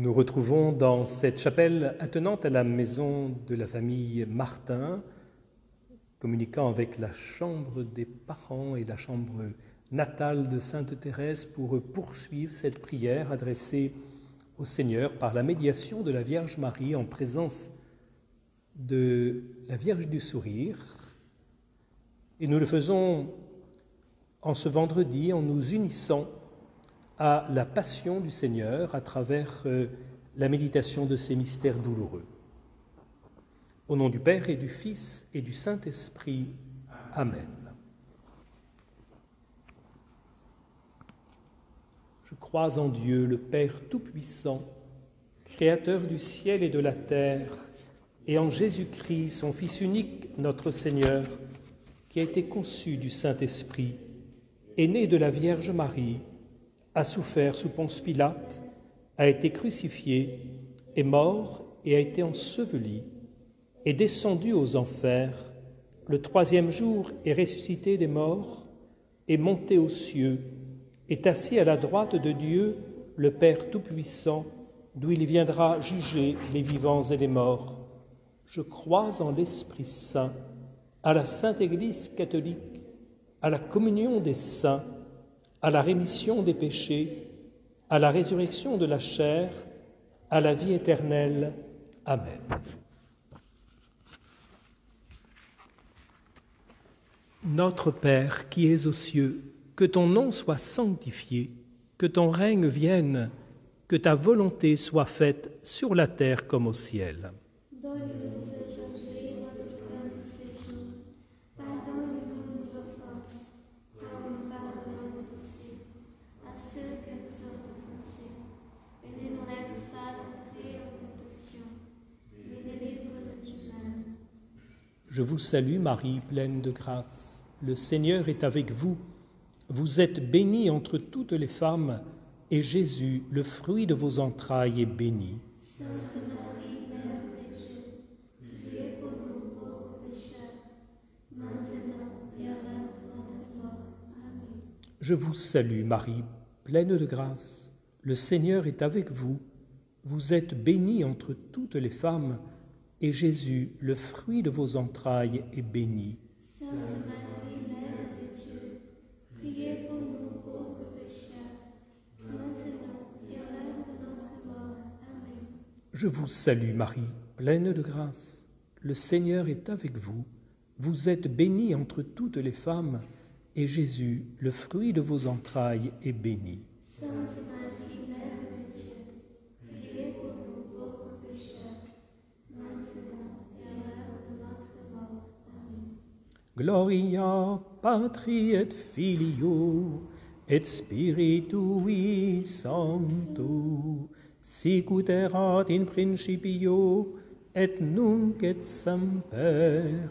nous retrouvons dans cette chapelle attenante à la maison de la famille Martin, communiquant avec la chambre des parents et la chambre natale de Sainte Thérèse pour poursuivre cette prière adressée au Seigneur par la médiation de la Vierge Marie en présence de la Vierge du Sourire. Et nous le faisons en ce vendredi en nous unissant à la passion du Seigneur à travers la méditation de ces mystères douloureux. Au nom du Père et du Fils et du Saint-Esprit. Amen. Je crois en Dieu, le Père Tout-Puissant, Créateur du ciel et de la terre, et en Jésus-Christ, son Fils unique, notre Seigneur, qui a été conçu du Saint-Esprit, est né de la Vierge Marie, a souffert sous Ponce Pilate, a été crucifié, est mort et a été enseveli, est descendu aux enfers, le troisième jour est ressuscité des morts, est monté aux cieux, est assis à la droite de Dieu, le Père Tout-Puissant, d'où il viendra juger les vivants et les morts. Je crois en l'Esprit Saint, à la Sainte Église catholique, à la communion des saints, à la rémission des péchés, à la résurrection de la chair, à la vie éternelle. Amen. Notre Père qui es aux cieux, que ton nom soit sanctifié, que ton règne vienne, que ta volonté soit faite sur la terre comme au ciel. Donne-nous aujourd'hui notre pain de ce jour. Pardonne-nous nos offenses, comme nous pardonnons aussi à ceux qui nous ont offensés. Et ne nous laisse pas entrer en tentation, mais délivre-nous du mal. Je vous salue Marie, pleine de grâce. Le Seigneur est avec vous. Vous êtes bénie entre toutes les femmes, et Jésus, le fruit de vos entrailles, est béni. Sainte Marie, Mère de Dieu, priez pour nous pauvres pécheurs, maintenant et à l'heure de notre mort. Amen. Je vous salue Marie, pleine de grâce. Le Seigneur est avec vous. Vous êtes bénie entre toutes les femmes, et Jésus, le fruit de vos entrailles, est béni. Sainte Marie, Mère de Dieu, priez pour nous pauvres pécheurs, maintenant et à l'heure de notre mort. Amen. Je vous salue Marie, pleine de grâce. Le Seigneur est avec vous. Vous êtes bénie entre toutes les femmes, et Jésus, le fruit de vos entrailles, est béni. Sainte Marie, Mère de Dieu, priez pour nous pauvres pécheurs, maintenant et à l'heure de notre mort. Amen. Gloria Patri et Filio et Spiritui Sancto, sic ut erat in principio et nunc et semper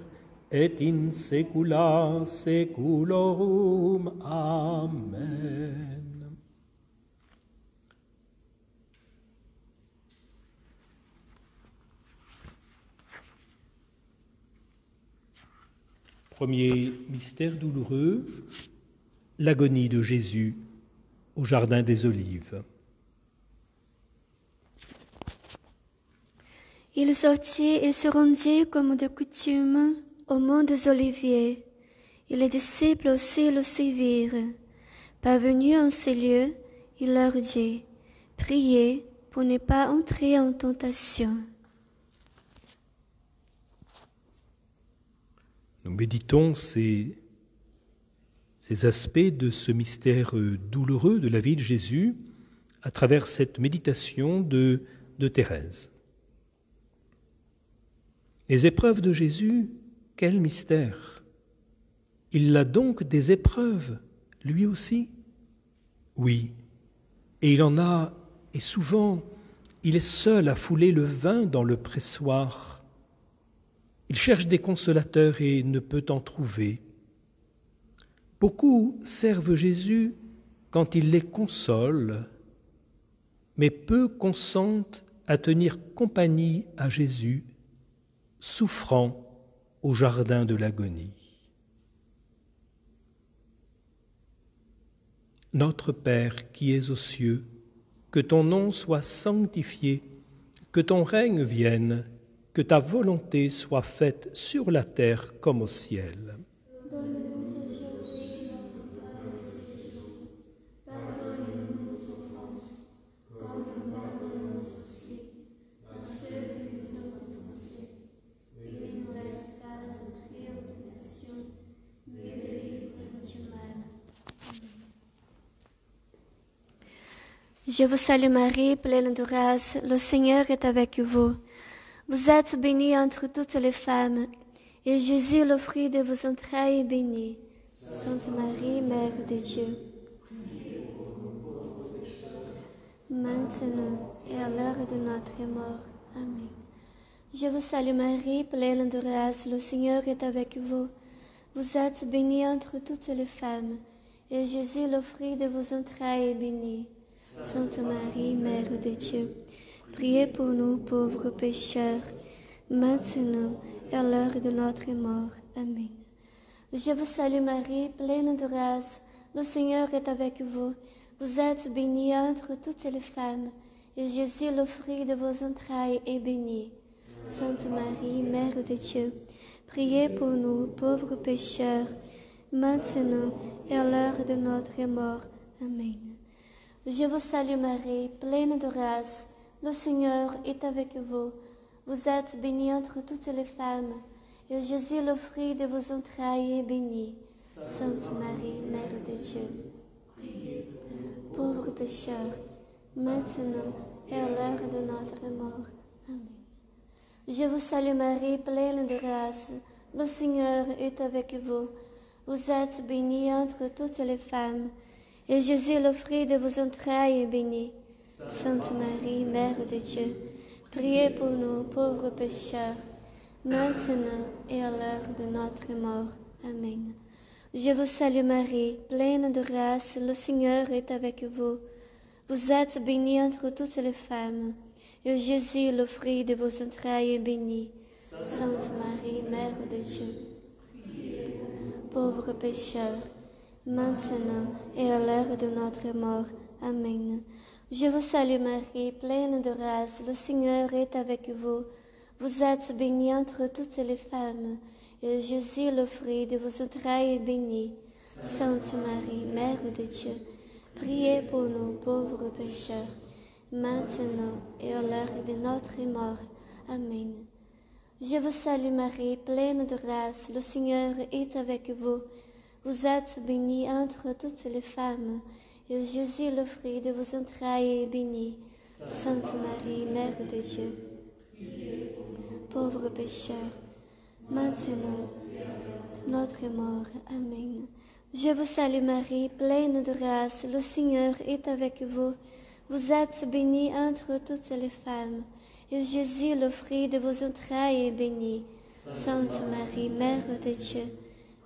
et in saecula saeculorum. Amen. Premier mystère douloureux, l'agonie de Jésus au jardin des Olives. Il sortit et se rendit comme de coutume au mont des Oliviers, et les disciples aussi le suivirent. Parvenu en ces lieux, il leur dit, « Priez pour ne pas entrer en tentation. » Nous méditons ces aspects de ce mystère douloureux de la vie de Jésus à travers cette méditation de Thérèse. Les épreuves de Jésus, quel mystère! Il a donc des épreuves, lui aussi? Oui, et il en a, et souvent, il est seul à fouler le vin dans le pressoir. Il cherche des consolateurs et ne peut en trouver. Beaucoup servent Jésus quand il les console, mais peu consentent à tenir compagnie à Jésus, souffrant au jardin de l'agonie. Notre Père qui es aux cieux, que ton nom soit sanctifié, que ton règne vienne, que ta volonté soit faite sur la terre comme au ciel. Donne-nous aujourd'hui notre pain de ce jour. Pardonne-nous nos offenses, comme nous pardonnons aussi à ceux qui nous ont offensés. Et ne nous laisse pas entrer en tentation, mais délivre-nous du mal. Je vous salue Marie, pleine de grâce, le Seigneur est avec vous. Vous êtes bénie entre toutes les femmes, et Jésus, le fruit de vos entrailles, est béni. Sainte Marie, Mère de Dieu, maintenant et à l'heure de notre mort. Amen. Je vous salue Marie, pleine de grâce, le Seigneur est avec vous. Vous êtes bénie entre toutes les femmes, et Jésus, le fruit de vos entrailles, est béni. Sainte Marie, Mère de Dieu, priez pour nous pauvres pécheurs, maintenant et à l'heure de notre mort. Amen. Je vous salue Marie, pleine de grâce, le Seigneur est avec vous. Vous êtes bénie entre toutes les femmes, et Jésus, le fruit de vos entrailles, est béni. Sainte Marie, Mère de Dieu, priez pour nous pauvres pécheurs, maintenant et à l'heure de notre mort. Amen. Je vous salue Marie, pleine de grâce, le Seigneur est avec vous. Vous êtes bénie entre toutes les femmes, et Jésus, le fruit de vos entrailles, est béni. Sainte Marie, Mère de Dieu, pauvres pécheurs, maintenant et à l'heure de notre mort. Amen. Je vous salue Marie, pleine de grâce, le Seigneur est avec vous. Vous êtes bénie entre toutes les femmes, et Jésus, le fruit de vos entrailles, est béni. Sainte Marie, Mère de Dieu, priez pour nous pauvres pécheurs, maintenant et à l'heure de notre mort. Amen. Je vous salue Marie, pleine de grâce, le Seigneur est avec vous. Vous êtes bénie entre toutes les femmes, et Jésus, le fruit de vos entrailles, est béni. Sainte Marie, Mère de Dieu, pauvres pécheurs, maintenant et à l'heure de notre mort. Amen. Je vous salue Marie, pleine de grâce, le Seigneur est avec vous. Vous êtes bénie entre toutes les femmes, et Jésus, le fruit de vos entrailles, est béni. Sainte Marie, Mère de Dieu, priez pour nous pauvres pécheurs, maintenant et à l'heure de notre mort. Amen. Je vous salue Marie, pleine de grâce, le Seigneur est avec vous. Vous êtes bénie entre toutes les femmes, et Jésus, le fruit de vos entrailles, est béni. Sainte Marie, Mère de Dieu, pauvres pécheurs, maintenant et à notre mort. Amen. Je vous salue Marie, pleine de grâce, le Seigneur est avec vous. Vous êtes bénie entre toutes les femmes, et Jésus, le fruit de vos entrailles, est béni. Sainte Marie, Mère de Dieu,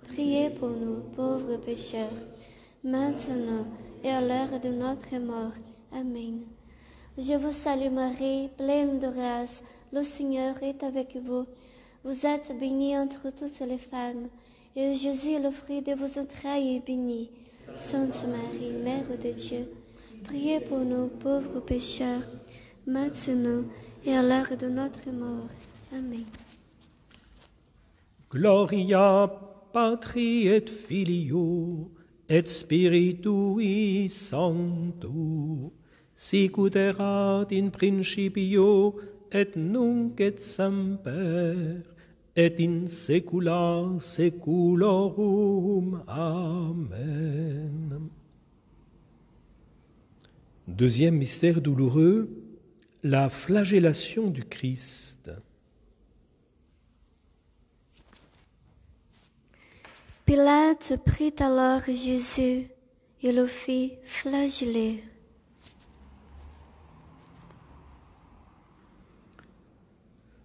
priez pour nous pauvres pécheurs, maintenant et à l'heure de notre mort. Amen. Je vous salue Marie, pleine de grâce, le Seigneur est avec vous. Vous êtes bénie entre toutes les femmes, et Jésus, le fruit de vos entrailles, est béni. Sainte Marie, Mère de Dieu, priez pour nous pauvres pécheurs, maintenant et à l'heure de notre mort. Amen. Gloria Patri et Filio et Spiritui Sancto, sic ut erat in principio et nunc et semper et in saecula saeculorum. Amen. Deuxième mystère douloureux, la flagellation du Christ. Pilate prit alors Jésus et le fit flageller.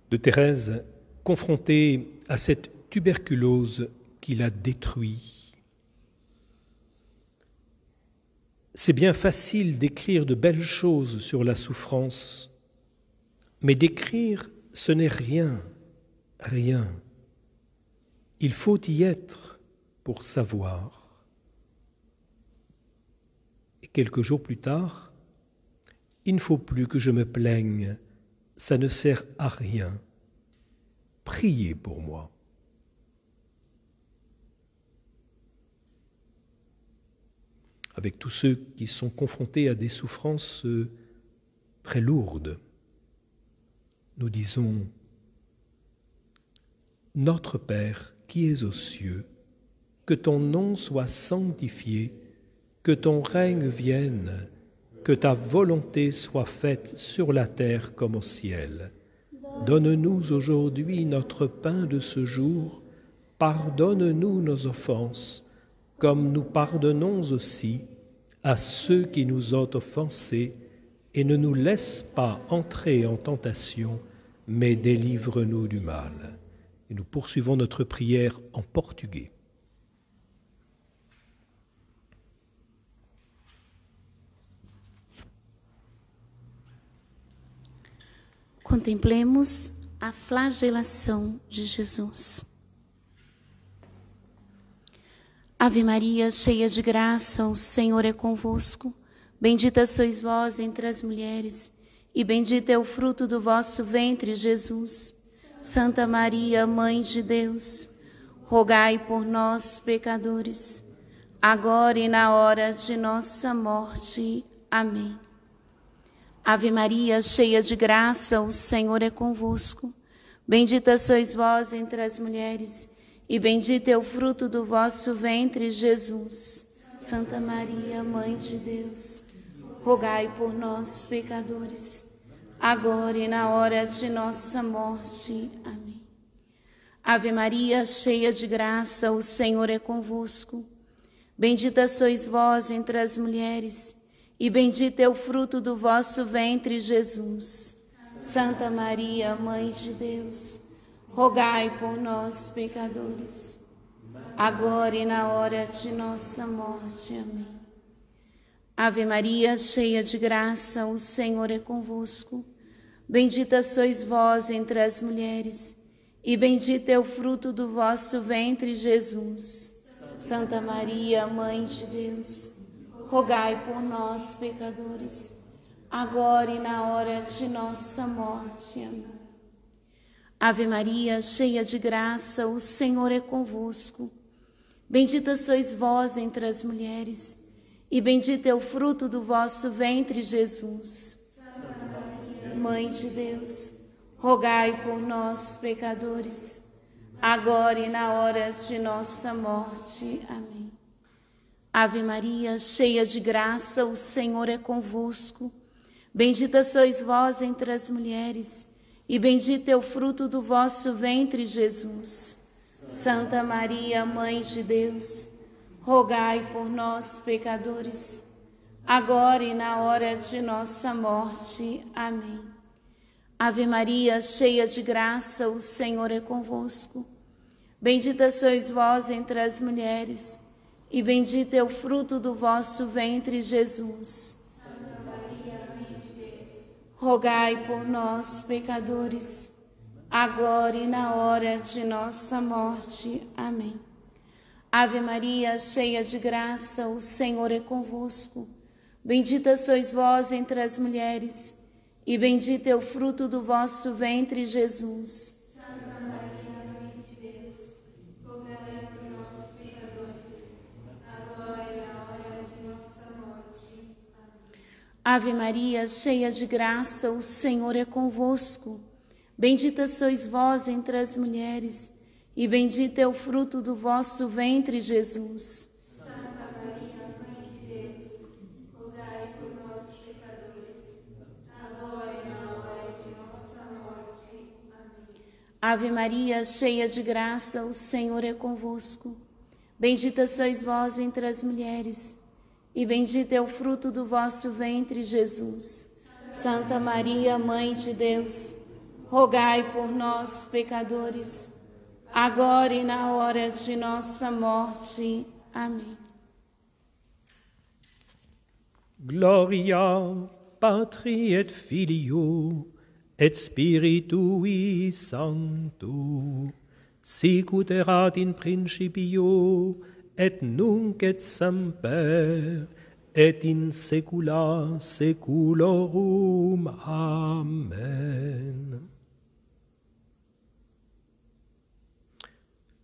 De Thérèse, confrontée à cette tuberculose qui l'a détruit. C'est bien facile d'écrire de belles choses sur la souffrance, mais d'écrire, ce n'est rien, rien. Il faut y être pour savoir. Et quelques jours plus tard, Il ne faut plus que je me plaigne, ça ne sert à rien. Priez pour moi. Avec tous ceux qui sont confrontés à des souffrances très lourdes, nous disons « Notre Père qui es aux cieux, que ton nom soit sanctifié, que ton règne vienne, que ta volonté soit faite sur la terre comme au ciel. Donne-nous aujourd'hui notre pain de ce jour, pardonne-nous nos offenses, comme nous pardonnons aussi à ceux qui nous ont offensés, et ne nous laisse pas entrer en tentation, mais délivre-nous du mal. » Et nous poursuivons notre prière en portugais. Contemplemos a flagelação de Jesus. Ave Maria, cheia de graça, o Senhor é convosco. Bendita sois vós entre as mulheres, e bendito é o fruto do vosso ventre, Jesus. Santa Maria, Mãe de Deus, rogai por nós, pecadores, agora e na hora de nossa morte. Amém. Ave Maria, cheia de graça, o Senhor é convosco. Bendita sois vós entre as mulheres, e bendito é o fruto do vosso ventre, Jesus. Santa Maria, Mãe de Deus, rogai por nós, pecadores, agora e na hora de nossa morte. Amém. Ave Maria, cheia de graça, o Senhor é convosco. Bendita sois vós entre as mulheres, e bendito é o fruto do vosso ventre, Jesus. Santa Maria, Mãe de Deus, rogai por nós, pecadores, agora e na hora de nossa morte. Amém. Ave Maria, cheia de graça, o Senhor é convosco. Bendita sois vós entre as mulheres, e bendito é o fruto do vosso ventre, Jesus. Santa Maria, Mãe de Deus, rogai por nós, pecadores, agora e na hora de nossa morte. Amém. Ave Maria, cheia de graça, o Senhor é convosco. Bendita sois vós entre as mulheres, e bendito é o fruto do vosso ventre, Jesus. Santa Maria, Mãe de Deus, rogai por nós, pecadores, agora e na hora de nossa morte. Amém. Ave Maria, cheia de graça, o Senhor é convosco. Bendita sois vós entre as mulheres, e bendito é o fruto do vosso ventre, Jesus. Santa Maria, Mãe de Deus, rogai por nós, pecadores, agora e na hora de nossa morte. Amém. Ave Maria, cheia de graça, o Senhor é convosco. Bendita sois vós entre as mulheres, e bendito é o fruto do vosso ventre, Jesus. Santa Maria, Mãe de Deus, rogai por nós, pecadores, agora e na hora de nossa morte. Amém. Ave Maria, cheia de graça, o Senhor é convosco. Bendita sois vós entre as mulheres, e bendito é o fruto do vosso ventre, Jesus. Santa Maria, Mãe de Deus, rogai por nós, pecadores, agora e na hora de nossa morte. Amém. Ave Maria, cheia de graça, o Senhor é convosco. Bendita sois vós entre as mulheres, e bendito é o fruto do vosso ventre, Jesus. Santa Maria, Mãe de Deus, rogai por nós, pecadores, agora e na hora de nossa morte. Amém. Ave Maria, cheia de graça, o Senhor é convosco. Bendita sois vós entre as mulheres, e bendito é o fruto do vosso ventre, Jesus. Santa Maria, Mãe de Deus, rogai por nós, pecadores, agora e na hora de nossa morte. Amém. Gloria Patri et Filio et Spiritui Sancto, sicut erat in principio et nunc et semper et in saecula saeculorum. Amen.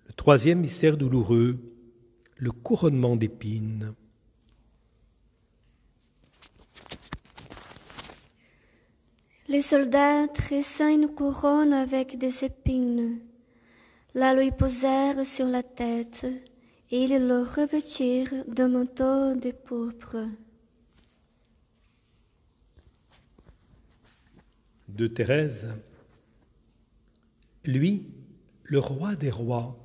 Le troisième mystère douloureux, le couronnement d'épines. Les soldats tressaient une couronne avec des épines, la lui posèrent sur la tête, et ils le revêtirent d'un manteau de pourpre. De Thérèse. Lui, le roi des rois,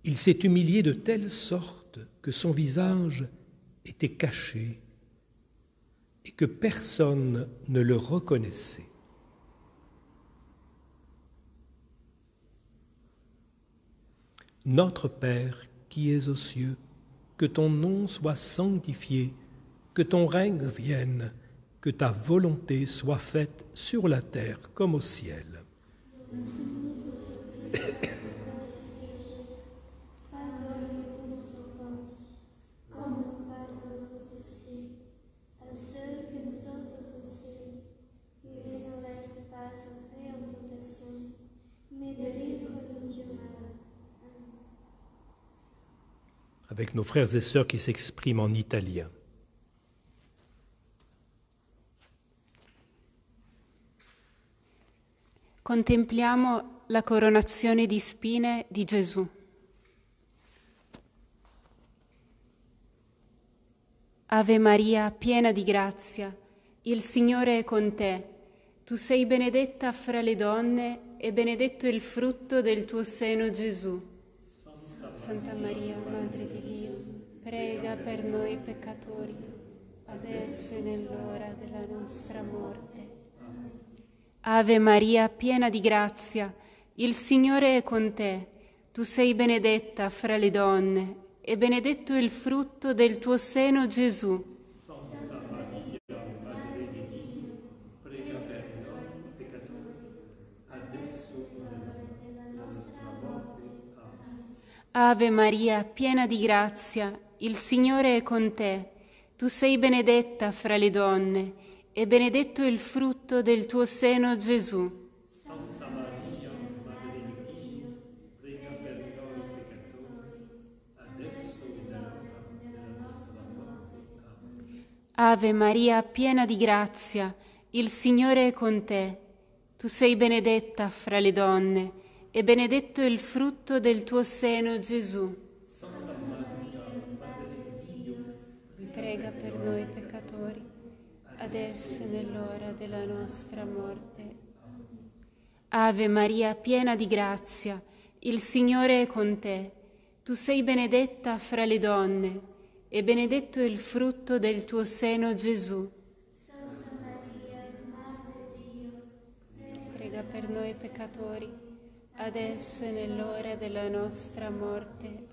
il s'est humilié de telle sorte que son visage était caché et que personne ne le reconnaissait. Notre Père qui es aux cieux, que ton nom soit sanctifié, que ton règne vienne, que ta volonté soit faite sur la terre comme au ciel. Avec nos frères et sœurs qui s'expriment en italien. Contempliamo la coronazione di spine di Gesù. Ave Maria, piena di grazia, il Signore è con te. Tu sei benedetta fra le donne e benedetto il frutto del tuo seno, Gesù. Santa Maria, Madre di Dio, prega per noi peccatori, adesso e nell'ora della nostra morte. Ave Maria, piena di grazia, il Signore è con te. Tu sei benedetta fra le donne e benedetto il frutto del tuo seno, Gesù. Santa Maria, Madre di Dio, prega per noi peccatori, adesso e nell'ora della nostra morte. Amen. Ave Maria, piena di grazia, il Signore è con te. Tu sei benedetta fra le donne e benedetto il frutto del tuo seno, Gesù. Santa Maria, Madre di Dio, prega per noi peccatori, adesso e nell'ora della nostra morte. Amen. Ave Maria, piena di grazia, il Signore è con te. Tu sei benedetta fra le donne e benedetto il frutto del tuo seno, Gesù. Santa Maria, Madre di Dio, Prega per noi peccatori, adesso e nell'ora della nostra morte. Ave Maria, piena di grazia, il Signore è con te. Tu sei benedetta fra le donne e benedetto il frutto del tuo seno, Gesù. Santa Maria, Madre di Dio, Prega per noi peccatori, adesso e nell'ora della nostra morte.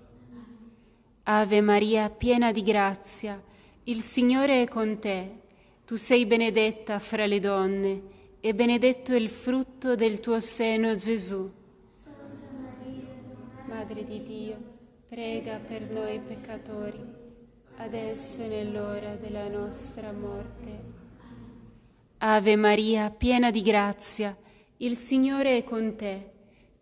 Ave Maria, piena di grazia, il Signore è con te. Tu sei benedetta fra le donne e benedetto il frutto del tuo seno, Gesù. Santa Maria, Madre di Dio, prega per noi peccatori, adesso e nell'ora della nostra morte. Ave Maria, piena di grazia, il Signore è con te.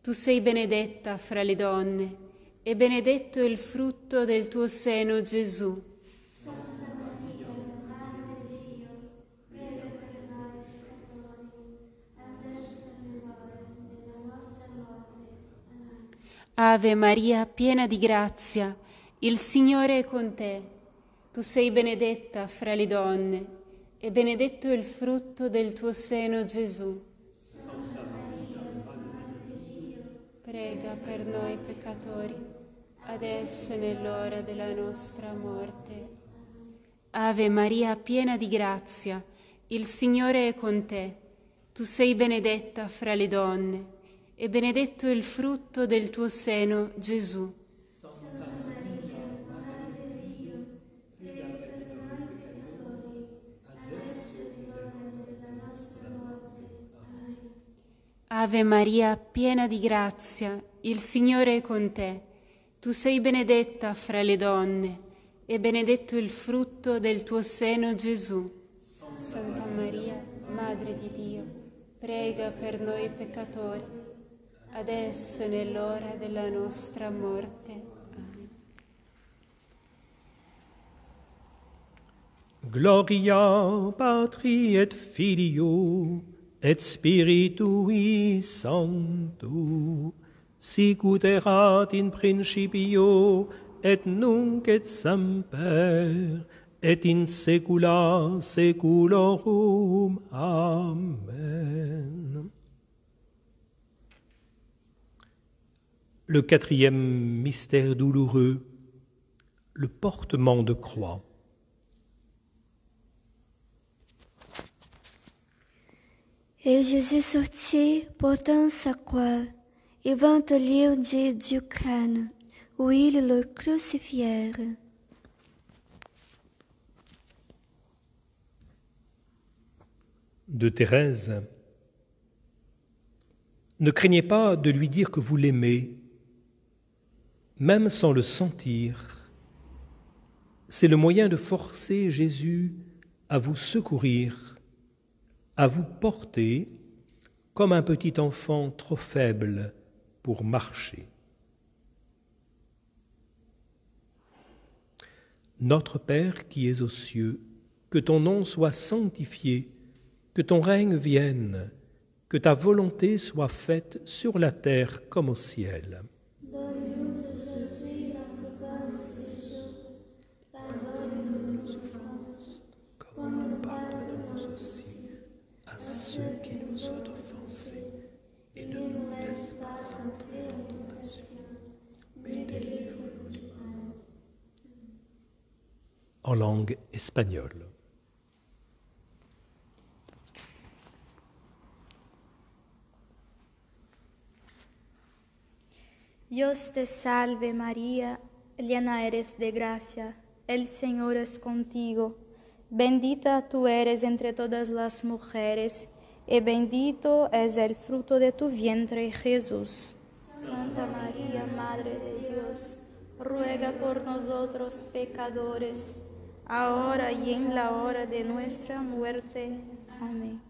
Tu sei benedetta fra le donne e benedetto il frutto del tuo seno, Gesù. Santa Maria, Madre di Dio, prega per noi peccatori, adesso e nell'ora della nostra morte. Amen. Ave Maria, piena di grazia, il Signore è con te. Tu sei benedetta fra le donne e benedetto il frutto del tuo seno, Gesù. Santa Maria, Madre di Dio, Prega per noi peccatori, adesso e nell'ora della nostra morte. Ave Maria, piena di grazia, il Signore è con te. Tu sei benedetta fra le donne e benedetto il frutto del tuo seno, Gesù. Santa Maria, Madre di Dio, prega per noi peccatori, adesso e nell'ora della nostra morte. Amen. Ave Maria, piena di grazia, il Signore è con te. Tu sei benedetta fra le donne e benedetto il frutto del tuo seno, Gesù. Santa Maria, Madre di Dio, prega per noi peccatori, adesso e nell'ora della nostra morte. Amen. Gloria Patri et Filio et Spiritui Sancto, sicut erat in principio et nunc et semper et in saecula saeculorum. Amen. Le quatrième mystère douloureux, le portement de croix. Et Jésus sortit portant sa croix et vint au lieu dit du crâne, où ils le crucifièrent. De Thérèse. Ne craignez pas de lui dire que vous l'aimez, même sans le sentir. C'est le moyen de forcer Jésus à vous secourir, à vous porter comme un petit enfant trop faible pour marcher. Notre Père qui es aux cieux, que ton nom soit sanctifié, que ton règne vienne, que ta volonté soit faite sur la terre comme au ciel. Donne-nous aujourd'hui notre pain de ce jour. Pardonne-nous nos offenses, comme nous pardonnons aussi à ceux qui nous ont offensés. Et ne nous laisse pas entrer en tentation, mais délivre-nous du mal. En langue espagnole. Dios te salve María, llena eres de gracia, el Señor es contigo. Bendita tú eres entre todas las mujeres, y bendito es el fruto de tu vientre, Jesús. Santa María, Madre de Dios, ruega por nosotros pecadores, ahora y en la hora de nuestra muerte. Amén.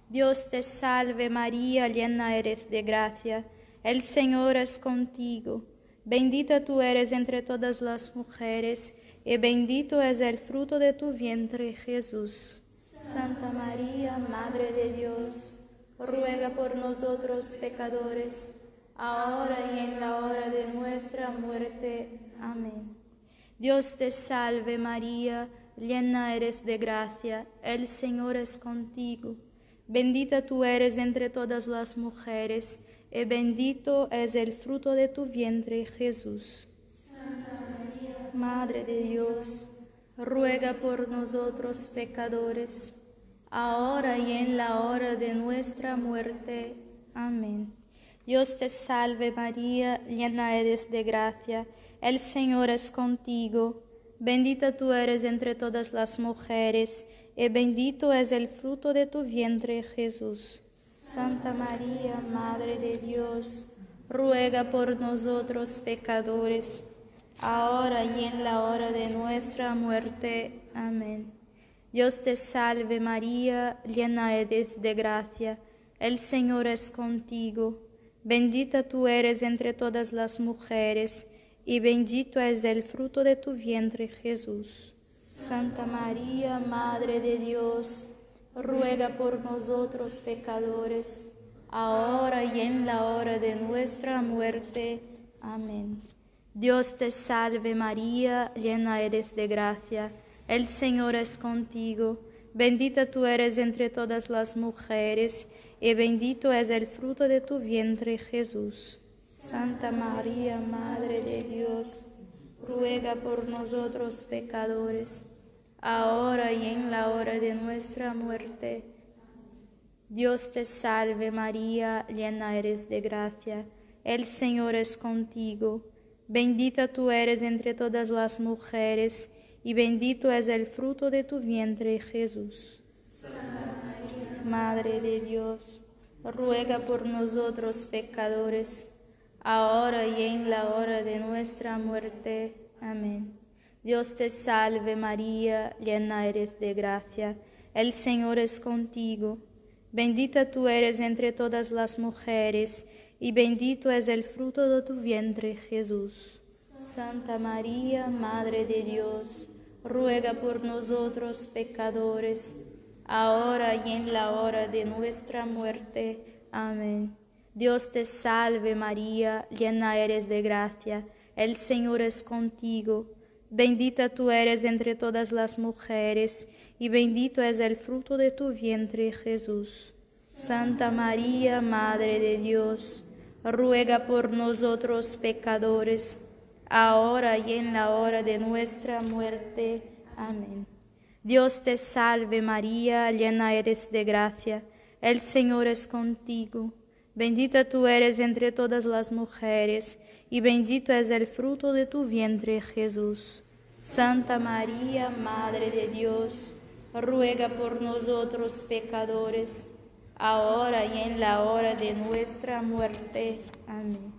Dios te salve María, llena eres de gracia, el Señor es contigo. Bendita tú eres entre todas las mujeres, y bendito es el fruto de tu vientre, Jesús. Santa María, Madre de Dios, ruega por nosotros pecadores, ahora y en la hora de nuestra muerte. Amén. Dios te salve María, llena eres de gracia, el Señor es contigo. Bendita tú eres entre todas las mujeres, y bendito es el fruto de tu vientre, Jesús. Santa María, Madre de Dios, ruega por nosotros pecadores, ahora y en la hora de nuestra muerte. Amén. Dios te salve María, llena eres de gracia, el Señor es contigo. Bendita tú eres entre todas las mujeres, y bendito es el fruto de tu vientre, Jesús. Santa María, Madre de Dios, ruega por nosotros pecadores, ahora y en la hora de nuestra muerte. Amén. Dios te salve María, llena eres de gracia, el Señor es contigo. Bendita tú eres entre todas las mujeres, y bendito es el fruto de tu vientre, Jesús. Santa María, Madre de Dios, ruega por nosotros pecadores, ahora y en la hora de nuestra muerte. Amén. Dios te salve María, llena eres de gracia, el Señor es contigo. Bendita tú eres entre todas las mujeres, y bendito es el fruto de tu vientre, Jesús. Santa María, Madre de Dios, ruega por nosotros pecadores, ahora y en la hora de nuestra muerte. Dios te salve María, llena eres de gracia, el Señor es contigo. Bendita tú eres entre todas las mujeres, y bendito es el fruto de tu vientre, Jesús. Santa María, Madre de Dios, ruega por nosotros pecadores, ahora y en la hora de nuestra muerte. Amén. Dios te salve María, llena eres de gracia, el Señor es contigo. Bendita tú eres entre todas las mujeres, y bendito es el fruto de tu vientre, Jesús. Santa María, Madre de Dios, ruega por nosotros pecadores, ahora y en la hora de nuestra muerte. Amén. Dios te salve María, llena eres de gracia, el Señor es contigo. Bendita tú eres entre todas las mujeres, y bendito es el fruto de tu vientre, Jesús. Santa María, Madre de Dios, ruega por nosotros pecadores, ahora y en la hora de nuestra muerte. Amén. Dios te salve María, llena eres de gracia, el Señor es contigo. Bendita tú eres entre todas las mujeres, y bendito es el fruto de tu vientre, Jesús. Santa María, Madre de Dios, ruega por nosotros pecadores, ahora y en la hora de nuestra muerte. Amén.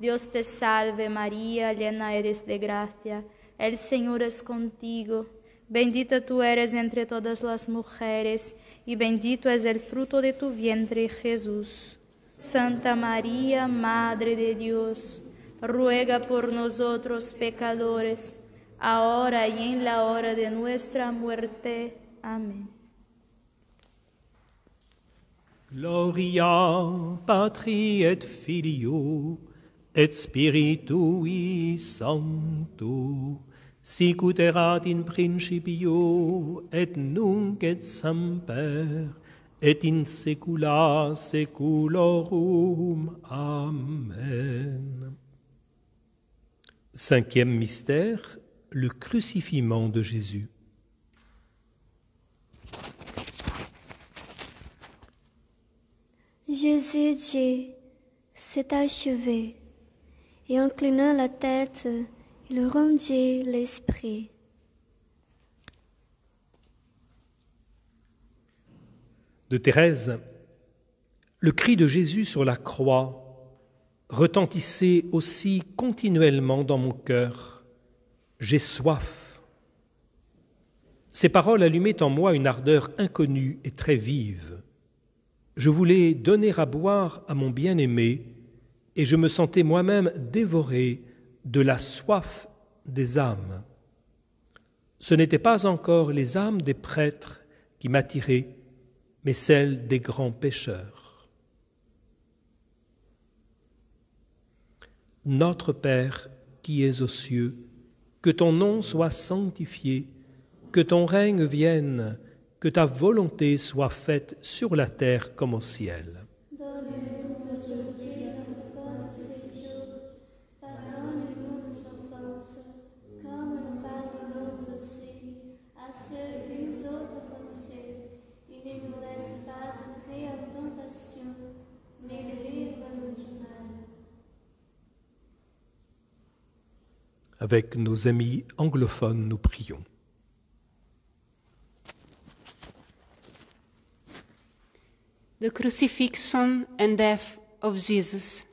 Dios te salve María, llena eres de gracia, el Señor es contigo. Bendita tú eres entre todas las mujeres, y bendito es el fruto de tu vientre, Jesús. Santa María, Madre de Dios, ruega por nosotros pecadores, ahora y en la hora de nuestra muerte. Amén. Gloria Patri et Filio et Spiritui Sancto, sicut erat in principio et nunc et semper et in saecula saeculorum. Amen. Cinquième mystère, le crucifixion de Jésus. Jésus dit, c'est achevé, et inclinant la tête, il rendit l'esprit. De Thérèse, le cri de Jésus sur la croix retentissait aussi continuellement dans mon cœur. J'ai soif. Ces paroles allumaient en moi une ardeur inconnue et très vive. Je voulais donner à boire à mon bien-aimé et je me sentais moi-même dévoré de la soif des âmes. Ce n'étaient pas encore les âmes des prêtres qui m'attiraient, mais celles des grands pécheurs. Notre Père qui es aux cieux, que ton nom soit sanctifié, que ton règne vienne, que ta volonté soit faite sur la terre comme au ciel. Donne-nous aujourd'hui notre pain de ce jour. Pardonne-nous nos offenses, comme nous pardonnons aussi à ceux qui nous ont offensés. Et ne nous laisse pas entrer en tentation, mais délivre-nous du mal. Avec nos amis anglophones, nous prions. The crucifixion and death of Jesus.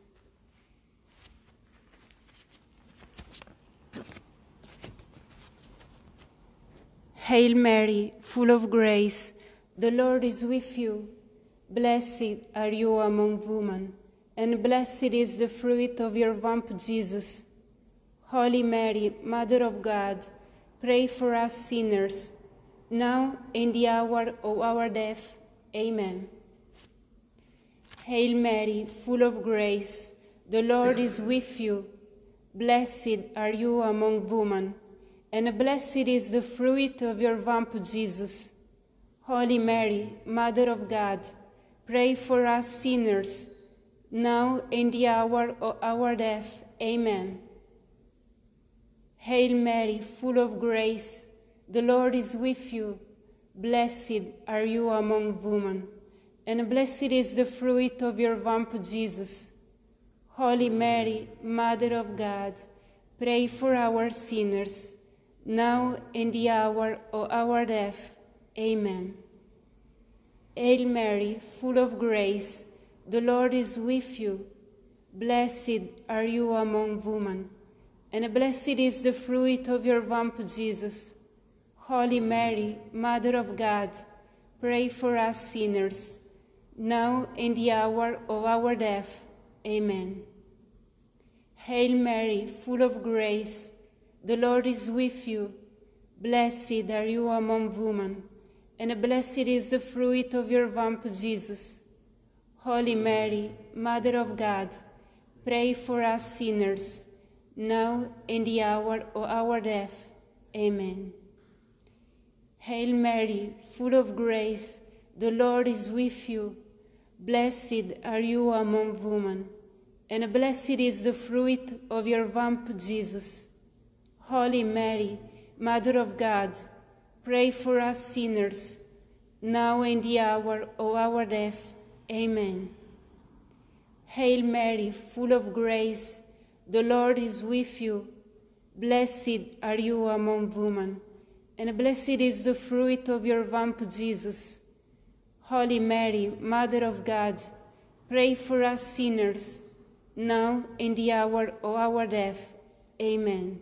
Hail Mary, full of grace, the Lord is with you. Blessed are you among women, and blessed is the fruit of your womb, Jesus. Holy Mary, Mother of God, pray for us sinners, now and the hour of our death. Amen. Hail Mary, full of grace, the Lord is with you. Blessed are you among women, and blessed is the fruit of your womb, Jesus. Holy Mary, Mother of God, pray for us sinners, now and the hour of our death. Amen. Hail Mary, full of grace, the Lord is with you. Blessed are you among women, and blessed is the fruit of your womb, Jesus. Holy Mary, Mother of God, pray for our sinners, now and the hour of our death. Amen. Hail Mary, full of grace, the Lord is with you. Blessed are you among women, and blessed is the fruit of your womb, Jesus. Holy Mary, Mother of God, pray for us sinners, now and the hour of our death. Amen. Hail Mary, full of grace, the Lord is with you. Blessed are you among women, and blessed is the fruit of your womb, Jesus. Holy Mary, Mother of God, pray for us sinners, now and the hour of our death. Amen. Hail Mary, full of grace, the Lord is with you. Blessed are you among women, and blessed is the fruit of your womb, Jesus. Holy Mary, Mother of God, pray for us sinners, now and the hour of our death. Amen. Hail Mary, full of grace, the Lord is with you. Blessed are you among women, and blessed is the fruit of your womb, Jesus. Holy Mary, Mother of God, pray for us sinners, now and the hour of our death. Amen.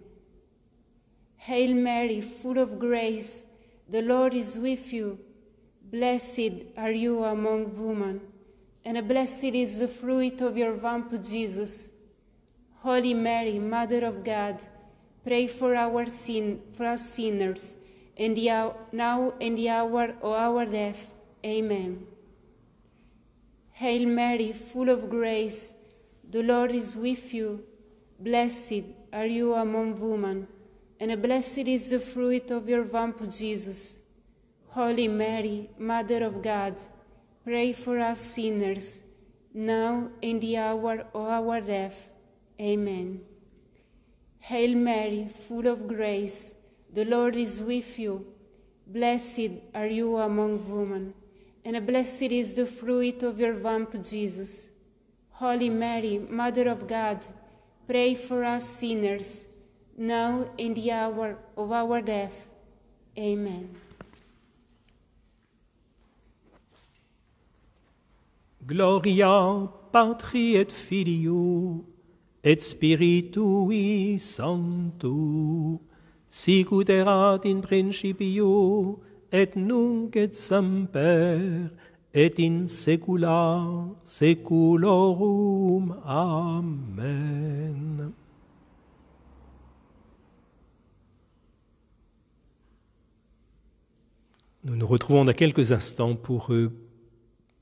Hail Mary, full of grace, the Lord is with you. Blessed are you among women, and blessed is the fruit of your womb, Jesus. Holy Mary, Mother of God, pray for us sinners, now and the hour of our death. Amen. Hail Mary, full of grace, the Lord is with you. Blessed are you among women, and blessed is the fruit of your womb, Jesus. Holy Mary, Mother of God, pray for us sinners, now and the hour of our death. Amen. Hail Mary, full of grace, the Lord is with you. Blessed are you among women, and blessed is the fruit of your womb, Jesus. Holy Mary, Mother of God, pray for us sinners, now and the hour of our death. Amen. Gloria Patri et Filio et Spiritui Sancto, sicut erat in principio et nunc et semper et in saecula saeculorum. Amen. Nous nous retrouvons dans quelques instants pour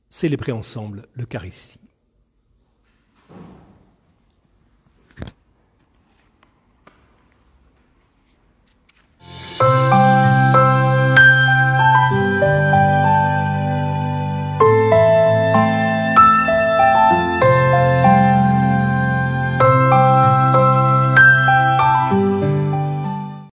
célébrer ensemble l'Eucharistie.